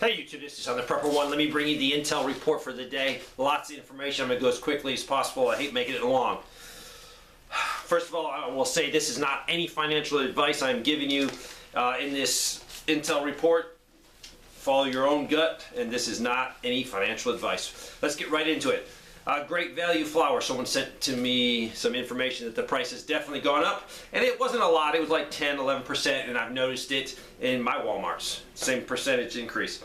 Hey YouTube, this is on the Prepper One. Let me bring you the Intel report for the day. Lots of information. I'm going to go as quickly as possible. I hate making it long. First of all, I will say this is not any financial advice I'm giving you in this Intel report. Follow your own gut, and this is not any financial advice. Let's get right into it. Great Value flour. Someone sent to me some information that the price has definitely gone up, and it wasn't a lot. It was like 10-11%, and I've noticed it in my Walmarts. Same percentage increase.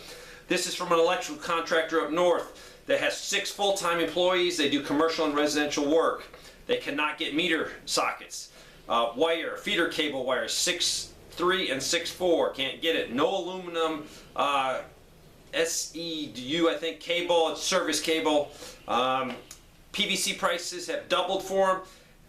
This is from an electrical contractor up north that has 6 full-time employees. They do commercial and residential work. They cannot get meter sockets. Wire, feeder cable wires, 6'3" and 6'4". Can't get it. No aluminum SEU, I think, cable. It's service cable. PVC prices have doubled for them.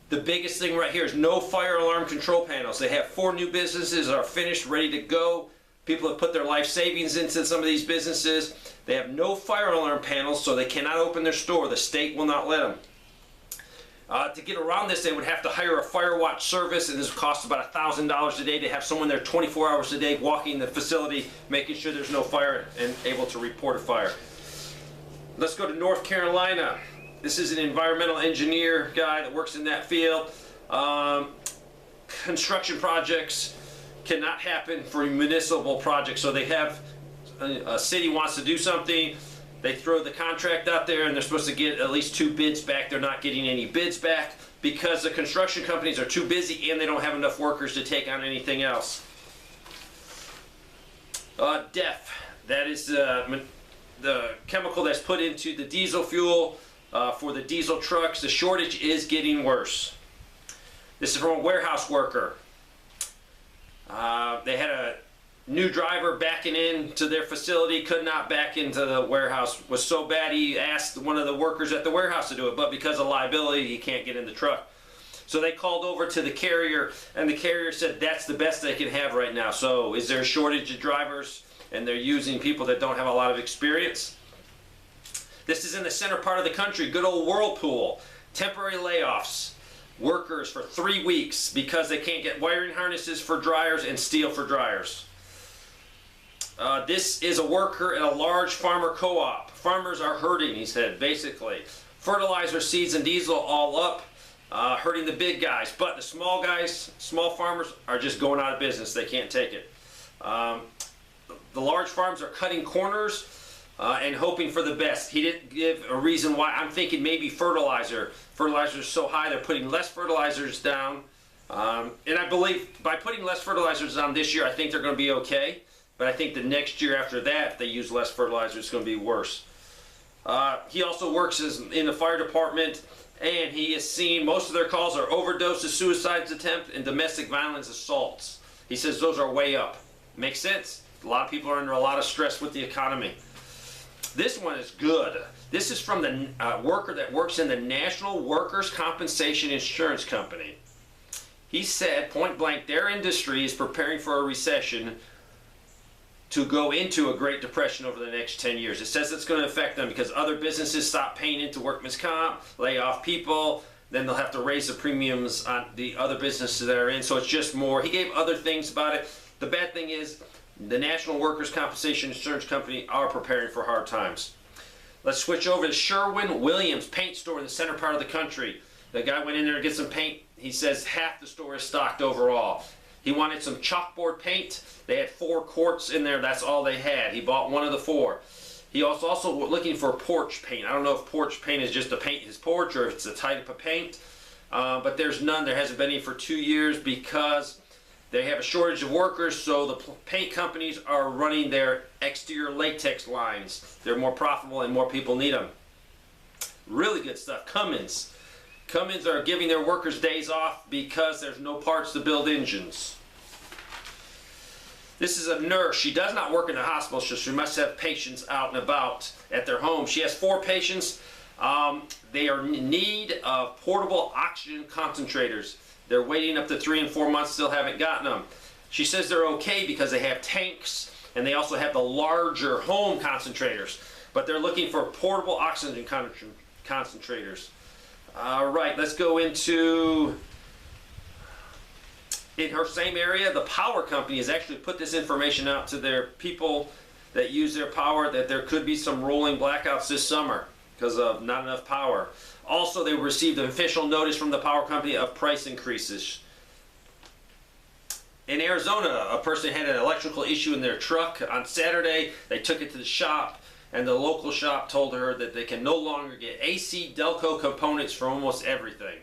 The biggest thing right here is no fire alarm control panels. They have 4 new businesses that are finished, ready to go. People have put their life savings into some of these businesses. They have no fire alarm panels, so they cannot open their store. The state will not let them. To get around this, they would have to hire a fire watch service, and this costs about $1,000 a day to have someone there 24 hours a day walking the facility, making sure there's no fire and able to report a fire. Let's go to North Carolina. This is an environmental engineer guy that works in that field. Construction projects cannot happen for municipal projects, so they have a city wants to do something. They throw the contract out there and they're supposed to get at least 2 bids back. They're not getting any bids back because the construction companies are too busy and they don't have enough workers to take on anything else. DEF, that is the chemical that's put into the diesel fuel for the diesel trucks. The shortage is getting worse. This is from a warehouse worker. They had a new driver backing into their facility, could not back into the warehouse. Was so bad he asked one of the workers at the warehouse to do it, but because of liability he can't get in the truck. So they called over to the carrier, and the carrier said that's the best they can have right now. So is there a shortage of drivers and they're using people that don't have a lot of experience? This is in the center part of the country, good old Whirlpool. Temporary layoffs. Workers for 3 weeks because they can't get wiring harnesses for dryers and steel for dryers. This is a worker at a large farmer co-op. Farmers are hurting, he said, basically. Fertilizer, seeds, and diesel all up, hurting the big guys. But the small guys, small farmers, are just going out of business. They can't take it. The large farms are cutting corners and hoping for the best. He didn't give a reason why. I'm thinking maybe fertilizer. Fertilizer is so high, they're putting less fertilizers down. And I believe by putting less fertilizers down this year, I think they're going to be okay. But I think the next year after that, if they use less fertilizer, it's going to be worse. He also works in the fire department, and he has seen most of their calls are overdoses, suicides attempt, and domestic violence assaults. He says those are way up. Makes sense. A lot of people are under a lot of stress with the economy. This one is good. This is from the worker that works in the National Workers' Compensation Insurance Company. He said, point blank, their industry is preparing for a recession to go into a Great Depression over the next 10 years. It says it's going to affect them because other businesses stop paying into workman's comp, lay off people, then they'll have to raise the premiums on the other businesses that are in, so it's just more. He gave other things about it. The bad thing is the National Workers' Compensation Insurance Company are preparing for hard times. Let's switch over to Sherwin-Williams paint store in the center part of the country. The guy went in there to get some paint. He says half the store is stocked overall. He wanted some chalkboard paint. They had 4 quarts in there. That's all they had. He bought one of the 4. He was also looking for porch paint. I don't know if porch paint is just to paint his porch or if it's a type of paint. But there's none. There hasn't been any for 2 years because they have a shortage of workers. So the paint companies are running their exterior latex lines. They're more profitable and more people need them. Really good stuff. Cummins. Cummins are giving their workers days off because there's no parts to build engines. This is a nurse. She does not work in a hospital, so she must have patients out and about at their home. She has 4 patients. They are in need of portable oxygen concentrators. They're waiting up to 3 and 4 months, still haven't gotten them. She says they're okay because they have tanks and they also have the larger home concentrators, but they're looking for portable oxygen concentrators. All right, let's go into, in her same area, the power company has actually put this information out to their people that use their power that there could be some rolling blackouts this summer because of not enough power. Also, they received an official notice from the power company of price increases. In Arizona, a person had an electrical issue in their truck on Saturday. They took it to the shop, and the local shop told her that they can no longer get AC Delco components for almost everything.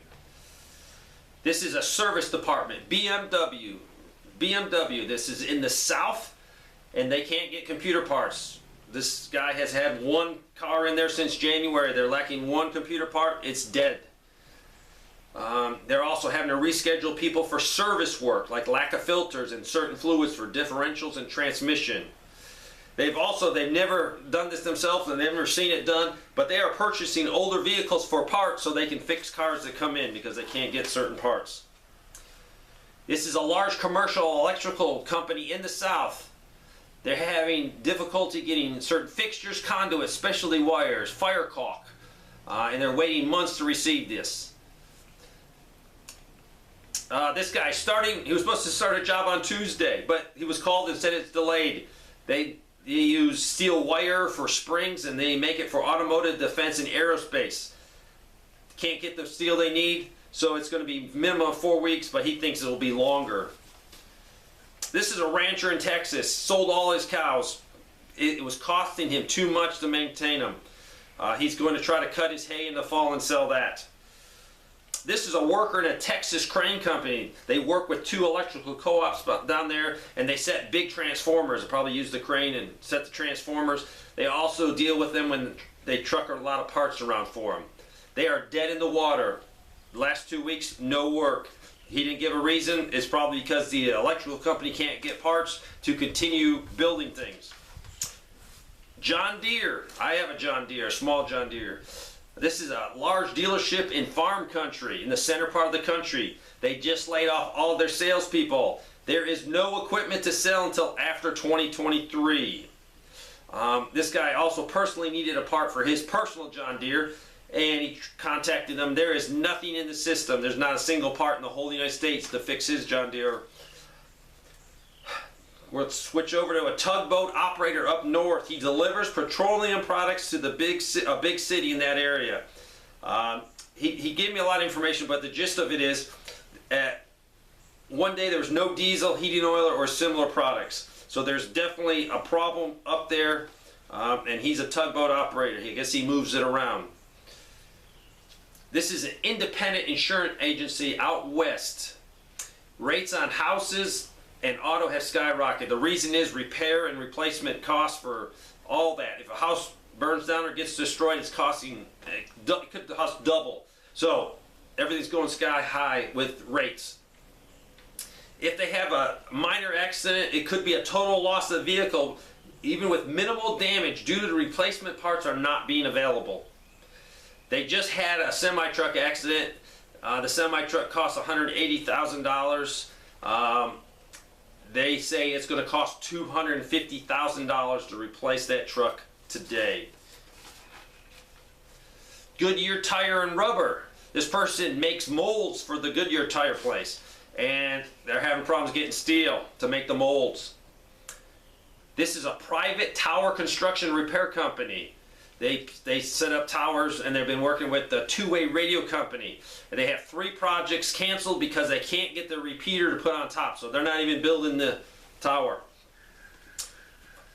This is a service department, BMW. This is in the South, and they can't get computer parts. This guy has had one car in there since January. They're lacking one computer part. It's dead. They're also having to reschedule people for service work, like lack of filters and certain fluids for differentials and transmission. They've never done this themselves and they've never seen it done, but they are purchasing older vehicles for parts so they can fix cars that come in because they can't get certain parts. This is a large commercial electrical company in the South. They're having difficulty getting certain fixtures, conduits, specialty wires, fire caulk, and they're waiting months to receive this. This guy he was supposed to start a job on Tuesday, but he was called and said it's delayed. They use steel wire for springs and they make it for automotive, defense, and aerospace. Can't get the steel they need, so it's going to be minimum of 4 weeks, but he thinks it'll be longer. This is a rancher in Texas, sold all his cows. It was costing him too much to maintain them. He's going to try to cut his hay in the fall and sell that. This is a worker in a Texas crane company. They work with 2 electrical co-ops down there, and they set big transformers. They probably use the crane and set the transformers. They also deal with them when they truck a lot of parts around for them. They are dead in the water. The last 2 weeks, no work. He didn't give a reason. It's probably because the electrical company can't get parts to continue building things. John Deere. I have a John Deere, a small John Deere. This is a large dealership in farm country, in the center part of the country. They just laid off all of their salespeople. There is no equipment to sell until after 2023. This guy also personally needed a part for his personal John Deere, and he contacted them. There is nothing in the system. There's not a single part in the whole United States to fix his John Deere. We'll switch over to a tugboat operator up north. He delivers petroleum products to a big city in that area. He gave me a lot of information, but the gist of it is, one day there was no diesel, heating oil, or similar products. So there's definitely a problem up there, and he's a tugboat operator. I guess he moves it around. This is an independent insurance agency out west. Rates on houses and auto have skyrocketed. The reason is repair and replacement costs for all that. If a house burns down or gets destroyed, it's costing, it could cost double. So everything's going sky high with rates. If they have a minor accident, it could be a total loss of the vehicle, even with minimal damage due to the replacement parts are not being available. They just had a semi-truck accident. The semi-truck cost $180,000. They say it's going to cost $250,000 to replace that truck today. Goodyear Tire and Rubber. This person makes molds for the Goodyear tire place, and they're having problems getting steel to make the molds. This is a private tower construction repair company. They set up towers, and they've been working with the Two-Way Radio Company. And they have 3 projects canceled because they can't get the repeater to put on top, so they're not even building the tower.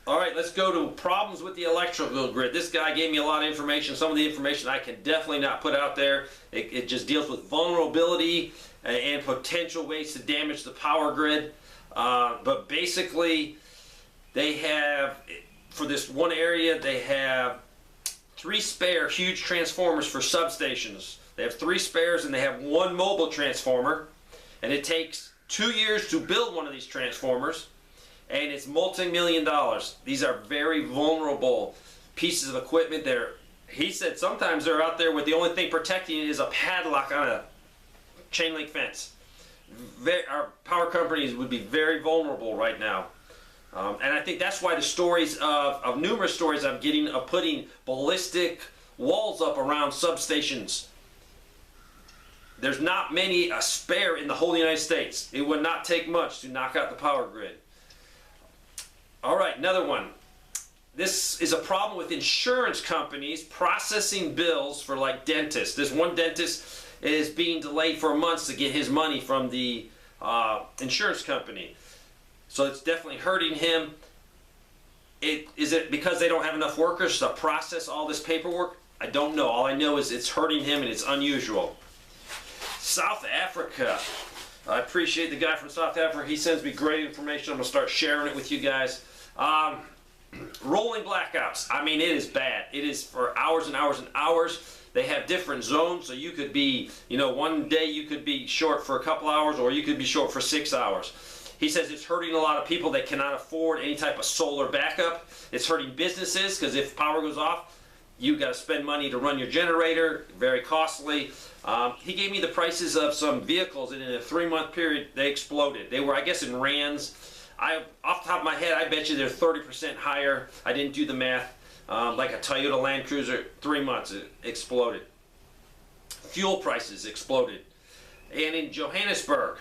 All right, let's go to problems with the electrical grid. This guy gave me a lot of information. Some of the information I can definitely not put out there. It just deals with vulnerability and potential ways to damage the power grid. But basically, they have, for this one area, they have 3 spare huge transformers for substations. They have 3 spares and they have 1 mobile transformer, and it takes 2 years to build one of these transformers, and it's multi-million dollars. These are very vulnerable pieces of equipment. He said sometimes they're out there with the only thing protecting it is a padlock on a chain link fence. Our power companies would be very vulnerable right now. And I think that's why the stories of numerous stories I'm getting of putting ballistic walls up around substations. There's not many spare in the whole United States. It would not take much to knock out the power grid. All right, another one. this is a problem with insurance companies processing bills for like dentists. This one dentist is being delayed for months to get his money from the insurance company. So it's definitely hurting him. Is it because they don't have enough workers to process all this paperwork? I don't know. All I know is it's hurting him and it's unusual. South Africa. I appreciate the guy from South Africa. He sends me great information. I'm going to start sharing it with you guys. Rolling blackouts. I mean, it is bad. It is for hours and hours and hours. They have different zones, so you could be, one day you could be short for a couple hours, or you could be short for 6 hours. He says it's hurting a lot of people that cannot afford any type of solar backup. It's hurting businesses because if power goes off, you got to spend money to run your generator. Very costly. He gave me the prices of some vehicles, and in a 3-month period, they exploded. They were, I guess, in rands. Off the top of my head, I bet you they're 30% higher. I didn't do the math. Like a Toyota Land Cruiser, 3 months, it exploded. Fuel prices exploded. And in Johannesburg,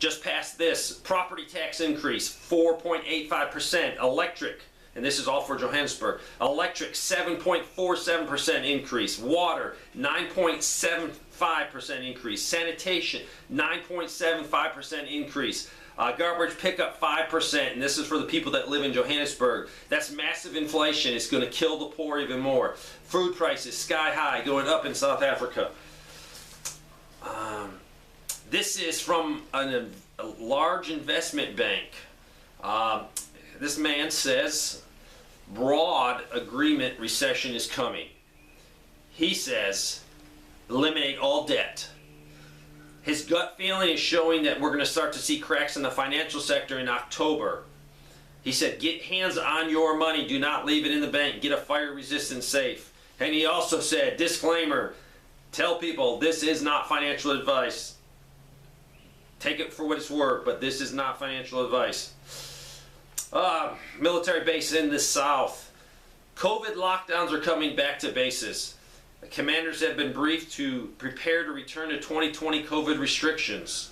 just past this, property tax increase, 4.85%. Electric, and this is all for Johannesburg. Electric, 7.47% increase. Water, 9.75% increase. Sanitation, 9.75% increase. Garbage pickup, 5%, and this is for the people that live in Johannesburg. That's massive inflation. It's going to kill the poor even more. Food prices sky high, going up in South Africa. This is from a large investment bank. This man says broad agreement recession is coming. He says eliminate all debt. His gut feeling is showing that we're going to start to see cracks in the financial sector in October. He said, get hands on your money. Do not leave it in the bank. Get a fire-resistant safe. And he also said, disclaimer, tell people this is not financial advice. Take it for what it's worth, but this is not financial advice. Military base in the South. COVID lockdowns are coming back to bases. Commanders have been briefed to prepare to return to 2020 COVID restrictions.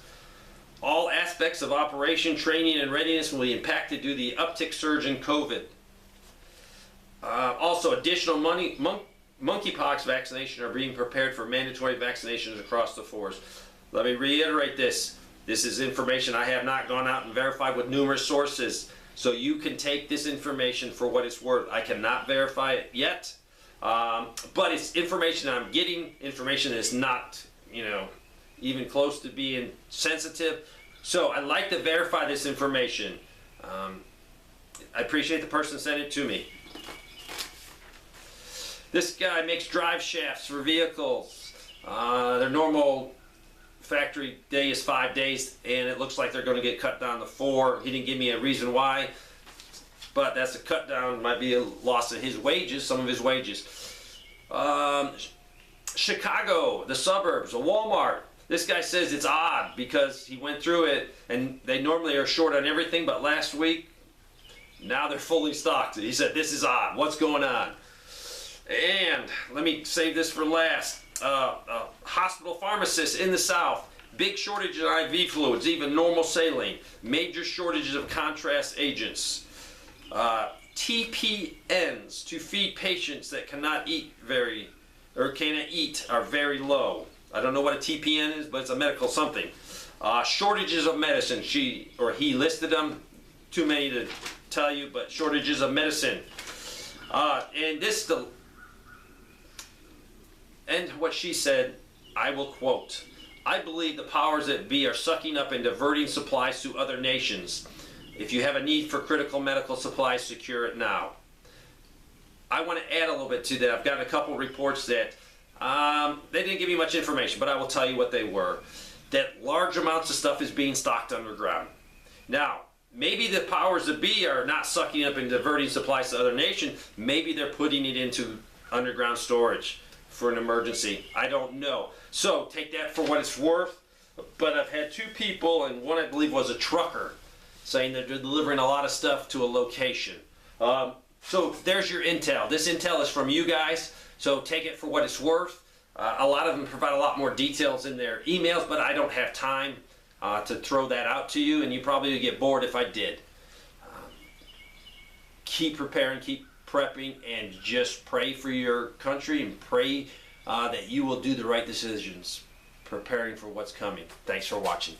All aspects of operation, training, and readiness will be impacted due to the uptick surge in COVID. Also, additional monkeypox vaccination are being prepared for mandatory vaccinations across the force. Let me reiterate this. This is information I have not gone out and verified with numerous sources. So you can take this information for what it's worth. I cannot verify it yet. But it's information I'm getting, information that's not, even close to being sensitive. So I'd like to verify this information. I appreciate the person sent it to me. This guy makes drive shafts for vehicles. Their normal factory day is 5 days, and it looks like they're going to get cut down to 4. He didn't give me a reason why. But that's a cut down, might be a loss of his wages, some of his wages. Chicago, the suburbs, a Walmart. This guy says it's odd because he went through it and they normally are short on everything, but last week, now they're fully stocked. He said, this is odd. What's going on? And let me save this for last. Hospital pharmacists in the South. Big shortage of IV fluids, even normal saline. Major shortages of contrast agents. TPNs to feed patients that cannot eat are very low. I don't know what a TPN is, but it's a medical something. Shortages of medicine. He listed them. Too many to tell you, but shortages of medicine. And what she said, I will quote, I believe the powers that be are sucking up and diverting supplies to other nations. If you have a need for critical medical supplies, secure it now. I want to add a little bit to that. I've got a couple reports that they didn't give me much information, but I will tell you what they were. That large amounts of stuff is being stocked underground. Now, maybe the powers that be are not sucking up and diverting supplies to other nations. Maybe they're putting it into underground storage for an emergency. I don't know. So take that for what it's worth. But I've had 2 people, and one I believe was a trucker, saying that they're delivering a lot of stuff to a location. So there's your intel. This intel is from you guys, so take it for what it's worth. A lot of them provide a lot more details in their emails, but I don't have time to throw that out to you, and you probably would get bored if I did. keep preparing, keep prepping, and just pray for your country and pray that you will do the right decisions, preparing for what's coming. Thanks for watching.